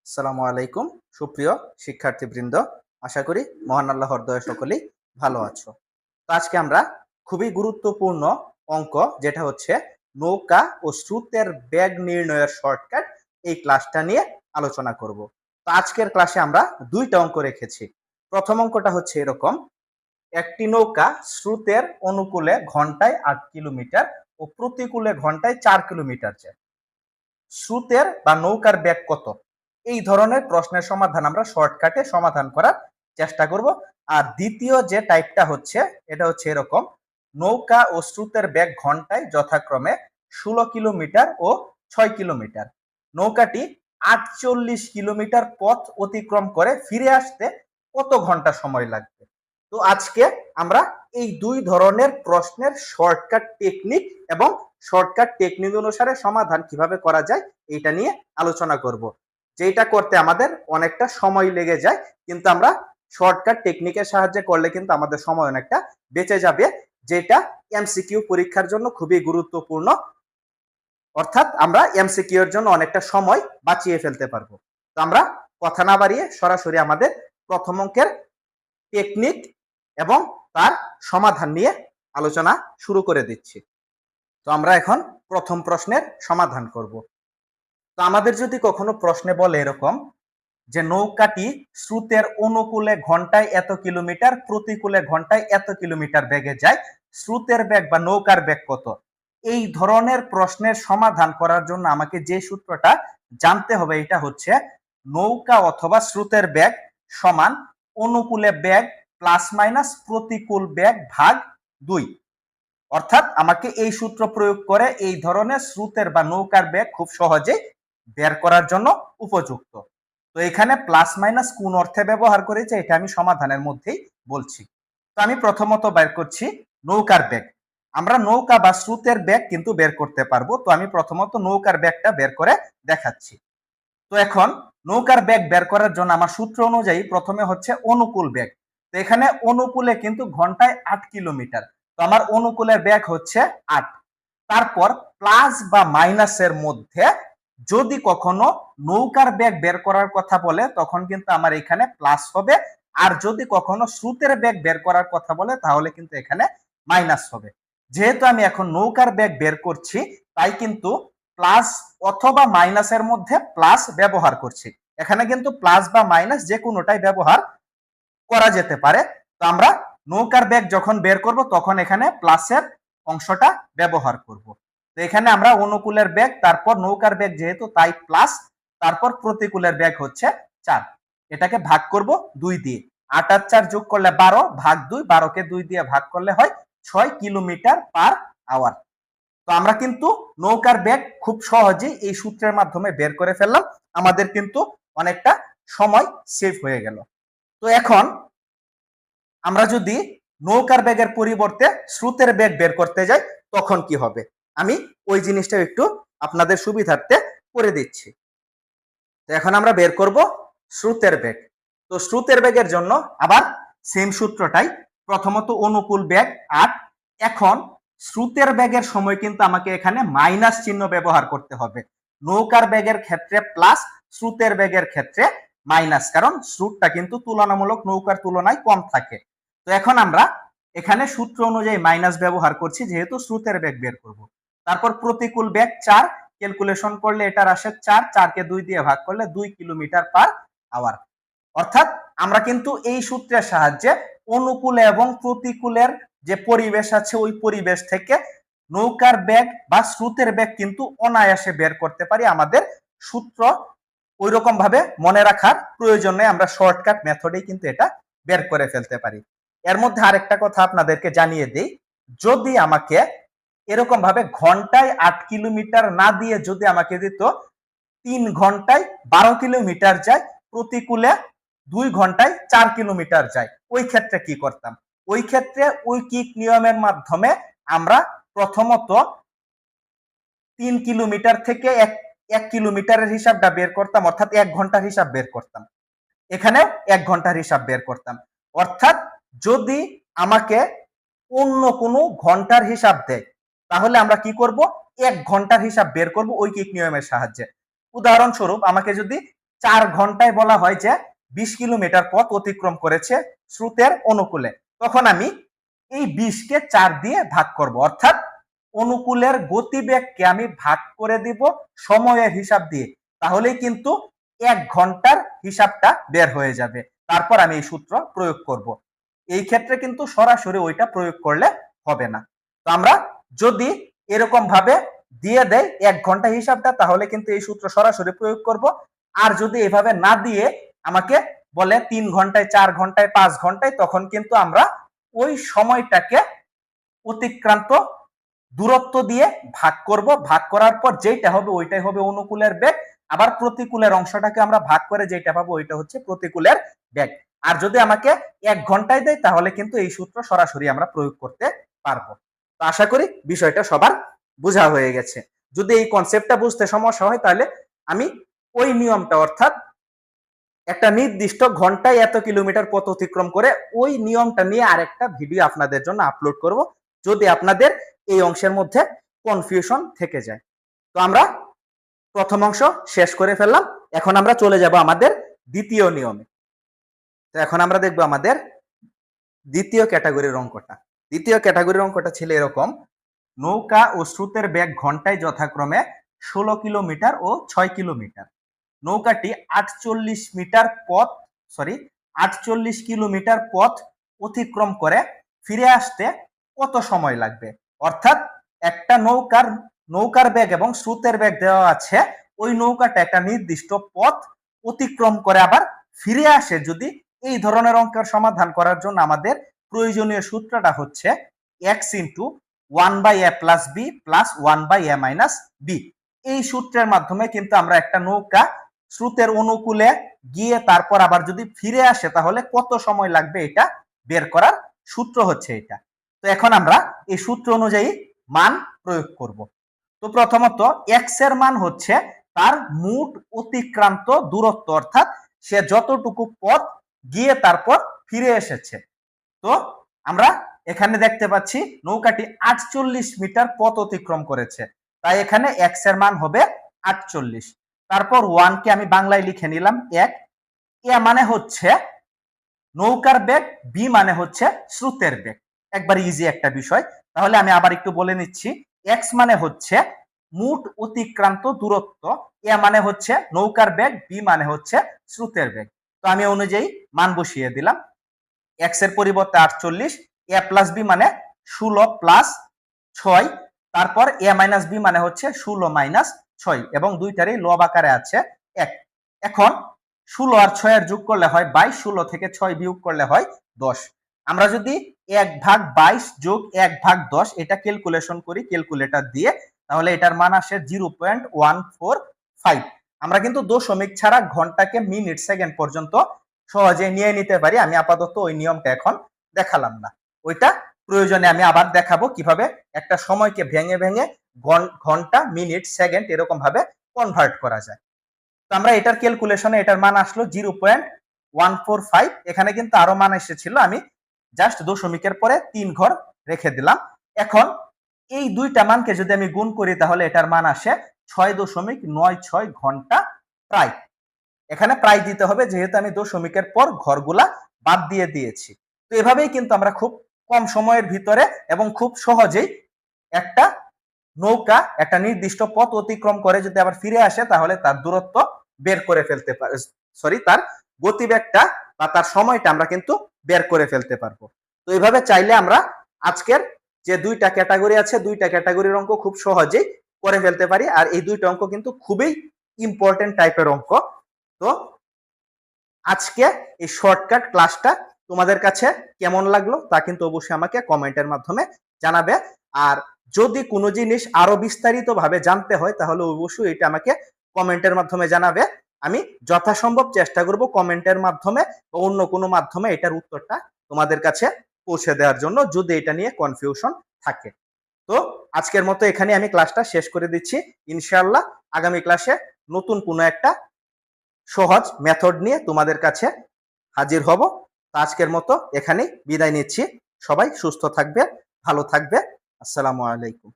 আসসালামু আলাইকুম সুপ্রিয় শিক্ষার্থীবৃন্দ, আশা করি মহান আল্লাহর দয়ায় সকলেই ভালো আছো। তো আজকে আমরা খুবই গুরুত্বপূর্ণ অঙ্ক, যেটা হচ্ছে নৌকা ও স্রোতের বেগ নির্ণয়ের শর্টকাট, এই ক্লাসটা নিয়ে আলোচনা করব। তো আজকের ক্লাসে আমরা দুইটা অঙ্ক রেখেছি। প্রথম অঙ্কটা হচ্ছে এরকম: একটি নৌকা স্রোতের অনুকূলে ঘন্টায় 8 কিলোমিটার ও প্রতিকূলে ঘন্টায় 4 কিলোমিটার যায়, স্রোতের বা নৌকার বেগ কত? এই ধরনের প্রশ্নের সমাধান আমরা শর্টকাটে সমাধান করার চেষ্টা করব। আর দ্বিতীয় যে টাইপটা হচ্ছে, এটা হচ্ছে এরকম: নৌকা ও স্রোতের বেগ ঘন্টায় যথাক্রমে 16 কিলোমিটার ও 6 কিলোমিটার। নৌকাটি 48 কিলোমিটার পথ অতিক্রম করে ফিরে আসতে কত ঘন্টা সময় লাগবে? তো আজকে আমরা এই দুই ধরনের প্রশ্নের শর্টকাট টেকনিক এবং শর্টকাট টেকনিক অনুসারে সমাধান কিভাবে করা যায় এটা নিয়ে আলোচনা করব। যেটা করতে আমাদের অনেকটা সময় লেগে যায়, কিন্তু আমরা শর্টকাট টেকনিকের সাহায্যে করলে কিন্তু আমাদের সময় অনেকটা বেঁচে যাবে, যেটা এমসিকিউ পরীক্ষার জন্য খুবই গুরুত্বপূর্ণ। অর্থাৎ আমরা এমসিকিউ এর জন্য অনেকটা সময় বাঁচিয়ে ফেলতে পারবো। তো আমরা কথা না বাড়িয়ে সরাসরি আমাদের প্রথম অঙ্কের টেকনিক এবং তার সমাধান নিয়ে আলোচনা শুরু করে দিচ্ছি। তো আমরা এখন প্রথম প্রশ্নের সমাধান করব। তো আমাদের যদি কখনো প্রশ্নে বলে এরকম যে নৌকাটি স্রোতের অনুকূলে ঘন্টায় এত কিলোমিটার, প্রতিকূলে ঘন্টায় এত কিলোমিটার বেগে যায়, স্রোতের বেগ বা নৌকার বেগ কত? এই ধরনের প্রশ্নের সমাধান করার জন্য আমাকে যে সূত্রটা জানতে হবে, এটা হচ্ছে নৌকা অথবা স্রোতের বেগ সমান অনুকূলে বেগ প্লাস মাইনাস প্রতিকূল বেগ ভাগ 2। অর্থাৎ আমাকে এই সূত্র প্রয়োগ করে এই ধরনের স্রোতের বা নৌকার বেগ খুব সহজে বের করার জন্য উপযুক্ত। তো এখানে প্লাস মাইনাস কোন অর্থে ব্যবহার করেছে এটা আমি সমাধানের মধ্যেই বলছি। তো আমি প্রথমত বের করছি নৌকার বেগ। আমরা নৌকা বা স্রোতের বেগ কিন্তু বের করতে পারবো। তো আমি প্রথমত নৌকার বেগটা বের করে দেখাচ্ছি। তো এখন নৌকার বেগ বের করার জন্য আমার সূত্র অনুযায়ী প্রথমে হচ্ছে অনুকূল বেগ। তো এখানে অনুকূলে কিন্তু ঘন্টায় 8 কিলোমিটার, তো আমার অনুকূলের বেগ হচ্ছে 8। তারপর প্লাস বা মাইনাসের মধ্যে যদি কখনো নৌকার বেগ বের করার কথা বলে তখন কিন্তু আমার এখানে প্লাস হবে, আর যদি কখনো স্রোতের বেগ বের করার কথা বলে তাহলে কিন্তু এখানে মাইনাস হবে। যেহেতু আমি এখন নৌকার বেগ বের করছি, তাই কিন্তু প্লাস অথবা মাইনাসের মধ্যে প্লাস ব্যবহার করছি। এখানে কিন্তু প্লাস বা মাইনাস যে কোনোটাই ব্যবহার করা যেতে পারে। তো আমরা নৌকার বেগ যখন বের করব তখন এখানে প্লাসের অংশটা ব্যবহার করব। তো এখানে আমরা অনুকূলের বেগ, তারপর নৌকার বেগ যেহেতু তাই প্লাস, তারপর প্রতিকূলের বেগ হচ্ছে 4। এটাকে ভাগ করব 2 দিয়ে। 8 আর 4 যোগ করলে 12 ভাগ 2, 12কে 2 দিয়ে ভাগ করলে হয় 6 কিলোমিটার পার আওয়ার। তো আমরা কিন্তু নৌকার বেগ খুব সহজেই এই সূত্রের মাধ্যমে বের করে ফেললাম। আমাদের কিন্তু অনেকটা সময় সেভ হয়ে গেল। তো এখন আমরা যদি নৌকার বেগের পরিবর্তে স্রোতের বেগ বের করতে যাই তখন কি হবে, আমি ওই জিনিসটা একটু আপনাদের সুবিধার্থে করে দিচ্ছি। তো এখন আমরা বের করব স্রোতের বেগ। তো স্রোতের বেগের জন্য আবার সেম সূত্রটাই, প্রথমত অনুকূল বেগ 8। এখন স্রোতের বেগের সময় কিন্তু আমাকে এখানে মাইনাস চিহ্ন ব্যবহার করতে হবে। নৌকার বেগের ক্ষেত্রে প্লাস, স্রোতের বেগের ক্ষেত্রে মাইনাস, কারণ স্রোতটা কিন্তু তুলনামূলক নৌকার তুলনায় কম থাকে। তো এখন আমরা এখানে সূত্র অনুযায়ী মাইনাস ব্যবহার করছি যেহেতু স্রোতের বেগ বের করব। তারপর প্রতিকূল বেগ 4, ক্যালকুলেশন করলে এটার আসে 4, 4কে 2 দিয়ে ভাগ করলে 2 কিলোমিটার পার আওয়ার। অর্থাৎ আমরা কিন্তু এই সূত্রের সাহায্যে অনুকূলে এবং প্রতিকূলের যে পরিবেশ আছে ওই পরিবেশ থেকে নৌকার বেগ বা স্রোতের বেগ কিন্তু অনায়াসে বের করতে পারি। আমাদের সূত্র ওই রকম ভাবে মনে রাখার প্রয়োজন নেই, আমরা শর্টকাট মেথডেই কিন্তু এটা বের করে ফেলতে পারি। এর মধ্যে আরেকটা কথা আপনাদেরকে জানিয়ে দেই, যদি আমাকে এরকম ভাবে ঘন্টায় 8 কিলোমিটার না দিয়ে যদি আমাকে দিত 3 ঘন্টায় 12 কিলোমিটার যায়, প্রতিকূলে 2 ঘন্টায় 4 কিলোমিটার যায়, ওই ক্ষেত্রে কি করতাম? ওই ক্ষেত্রে ঐকিক নিয়মের মাধ্যমে আমরা প্রথমত 3 কিলোমিটার থেকে 1 কিলোমিটারের হিসাবটা বের করতাম, অর্থাৎ 1 ঘন্টার হিসাব বের করতাম। এখানে 1 ঘন্টার হিসাব বের করতাম। অর্থাৎ যদি আমাকে অন্য কোনো ঘন্টার হিসাব দেয় তাহলে আমরা কি করব, 1 ঘন্টার হিসাব বের করব ঐকিক নিয়মের সাহায্যে। উদাহরণস্বরূপ আমাকে যদি 4 ঘন্টায় বলা হয় যে 20 কিলোমিটার পথ অতিক্রম করেছে স্রোতের অনুকূলে, তখন আমি এই 20 কে 4 দিয়ে ভাগ করব, অর্থাৎ অনুকূলের গতিবেগকে আমি ভাগ করে দিব সময়ের হিসাব দিয়ে, তাহলেই কিন্তু 1 ঘন্টার হিসাবটা বের হয়ে যাবে। তারপর আমি এই সূত্র প্রয়োগ করব। এই ক্ষেত্রে কিন্তু সরাসরি ওইটা প্রয়োগ করলে হবে না। তো আমরা যদি এরকম ভাবে দিয়ে দেয় 1 ঘন্টা হিসাবটা, তাহলে কিন্তু এই সূত্র সরাসরি প্রয়োগ করব। আর যদি এভাবে না দিয়ে আমাকে বলে 3 ঘন্টায়, 4 ঘন্টায়, 5 ঘন্টায়, তখন কিন্তু আমরা ওই সময়টাকে অতিক্রান্ত দূরত্ব দিয়ে ভাগ করব। ভাগ করার পর যেটা হবে ওইটাই হবে অনুকূলের বেগ, আবার প্রতিকূলের অংশটাকে আমরা ভাগ করে যেটা পাবো ওইটা হচ্ছে প্রতিকূলের বেগ। আর যদি আমাকে 1 ঘন্টায় দেয় তাহলে কিন্তু এই সূত্র সরাসরি আমরা প্রয়োগ করতে পারবো। তো আশা করি বিষয়টা সবার বোঝা হয়ে গেছে। যদি এই কনসেপ্টটা বুঝতে সমস্যা হয় তাহলে আমি ওই নিয়মটা, অর্থাৎ একটা নির্দিষ্ট ঘন্টায় এত কিলোমিটার পথ অতিক্রম করে, ওই নিয়মটা নিয়ে আরেকটা ভিডিও আপনাদের জন্য আপলোড করব, যদি আপনাদের এই অংশের মধ্যে কনফিউশন থেকে যায়। তো আমরা প্রথম অংশ শেষ করে ফেললাম, এখন আমরা চলে যাব আমাদের দ্বিতীয় নিয়মে। তো এখন আমরা দেখব আমাদের দ্বিতীয় ক্যাটাগরির অঙ্কটা। দ্বিতীয় ক্যাটাগরির অঙ্কটা ছিল এরকম: নৌকা ও স্রোতের বেগ ঘন্টায় যথাক্রমে 16 কিলোমিটার ও 6 কিলোমিটার। নৌকাটি 48 কিলোমিটার পথ অতিক্রম করে ফিরে আসতে কত সময় লাগবে? অর্থাৎ একটা নৌকার বেগ এবং স্রোতের বেগ দেওয়া আছে, ওই নৌকাটা একটা নির্দিষ্ট পথ অতিক্রম করে আবার ফিরে আসে। যদি এই ধরনের অঙ্কের সমাধান করার জন্য আমাদের প্রয়োজনীয় সূত্রটা হচ্ছে x into 1/a plus b plus 1/a minus b. এই সূত্রের মাধ্যমে কিন্তু আমরা একটা নৌকা স্রোতের অনুকূলে গিয়ে তারপর আবার যদি ফিরে আসে তাহলে কত সময় লাগবে এটা বের করার সূত্র হচ্ছে এটা। তো এখন আমরা এই সূত্র অনুযায়ী মান প্রয়োগ করব। তো প্রথমত x এর মান হচ্ছে তার মোট অতিক্রান্ত দূরত্ব, অর্থাৎ সে যতটুকু পথ গিয়ে তারপর ফিরে এসেছে। তো আমরা এখানে দেখতে পাচ্ছি নৌকাটি 48 মিটার পথ অতিক্রম করেছে, তাই এখানে x এর মান হবে 48। তারপর 1 কে আমি বাংলায় লিখে নিলাম 1। এ মানে হচ্ছে নৌকার বেগ, বি মানে হচ্ছে স্রোতের বেগ। একবার ইজি একটা বিষয়। তাহলে আমি আবার একটু বলে নিচ্ছি, x মানে হচ্ছে মোট অতিক্রান্ত দূরত্ব, এ মানে হচ্ছে নৌকার বেগ, বি মানে হচ্ছে স্রোতের বেগ। তো আমি অনুযায়ী মান বসিয়ে দিলাম। x এর পরিবর্তে 48, a প্লাস বি মানে 16 প্লাস 6, তারপর a মাইনাস বি মানে হচ্ছে 16 মাইনাস 6, এবং দুইটারই লব আকারে আছে 1। এখন 16 আর 6 এর যোগ করলে হয় 22, 16 থেকে 6 বিয়োগ করলে হয় 10। আমরা যদি 1/22 যোগ 1/10 এটা ক্যালকুলেশন করি ক্যালকুলেটর দিয়ে, তাহলে এটার মান আসে 0.145। আমরা কিন্তু দশমিক ছাড়া ঘন্টাকে মিনিট সেকেন্ড পর্যন্ত সহজে নিয়ে নিতে পারি। আমি আপাতত ওই নিয়মটা এখন দেখালাম না, ওইটা প্রয়োজনে আমি আবার দেখাবো কিভাবে একটা সময়কে ভেঙে ভেঙে ঘন্টা, মিনিট, সেকেন্ড এরকম ভাবে কনভার্ট করা যায়। তো আমরা এটার ক্যালকুলেশনে এটার মান আসলো 0.145। এখানে কিন্তু আরো মান এসেছিল, আমি জাস্ট দশমিকের পরে 3 ঘর রেখে দিলাম। এখন এই দুইটা মানকে যদি আমি গুণ করি তাহলে এটার মান আসে 6.96 ঘন্টা প্রায়। এখানে প্রায় দিতে হবে যেহেতু আমি দশমিকের পর ঘরগুলা বাদ দিয়ে দিয়েছি। তো এভাবেই কিন্তু আমরা খুব কম সময়ের ভিতরে এবং খুব সহজেই একটা নৌকা একটা নির্দিষ্ট পথ অতিক্রম করে যদি আবার ফিরে আসে তাহলে তার দূরত্ব বের করে ফেলতে পারে, তার গতিবেগটা বা তার সময়টা আমরা কিন্তু বের করে ফেলতে পারবো। তো এইভাবে চাইলে আমরা আজকের যে দুইটা ক্যাটাগরি আছে, দুইটা ক্যাটাগরির অঙ্ক খুব সহজেই করে ফেলতে পারি। আর এই দুইটা অঙ্ক কিন্তু খুবই ইম্পর্টেন্ট টাইপের অঙ্ক। তো আজকে এই শর্টকাট ক্লাসটা তোমাদের কাছে কেমন লাগলো তা কিন্তু অবশ্যই আমাকে কমেন্টের মাধ্যমে জানাবে। আর যদি কোনো জিনিস আরো বিস্তারিত ভাবে জানতে হয় তাহলে অবশ্যই এটা আমাকে কমেন্টের মাধ্যমে জানাবে। আমি যথাসম্ভব চেষ্টা করব কমেন্টের মাধ্যমে বা অন্য কোনো মাধ্যমে এটার উত্তরটা তোমাদের কাছে পৌঁছে দেওয়ার জন্য, যদি এটা নিয়ে কনফিউশন থাকে। তো আজকের মতো এখানে আমি ক্লাসটা শেষ করে দিচ্ছি। ইনশাআল্লাহ আগামী ক্লাসে নতুন কোনো একটা সহজ মেথড নিয়ে তোমাদের কাছে হাজির হব। আজকের মতো এখানেই বিদায় নিচ্ছি। সবাই সুস্থ থাকবে, ভালো থাকবে। আসসালামু আলাইকুম।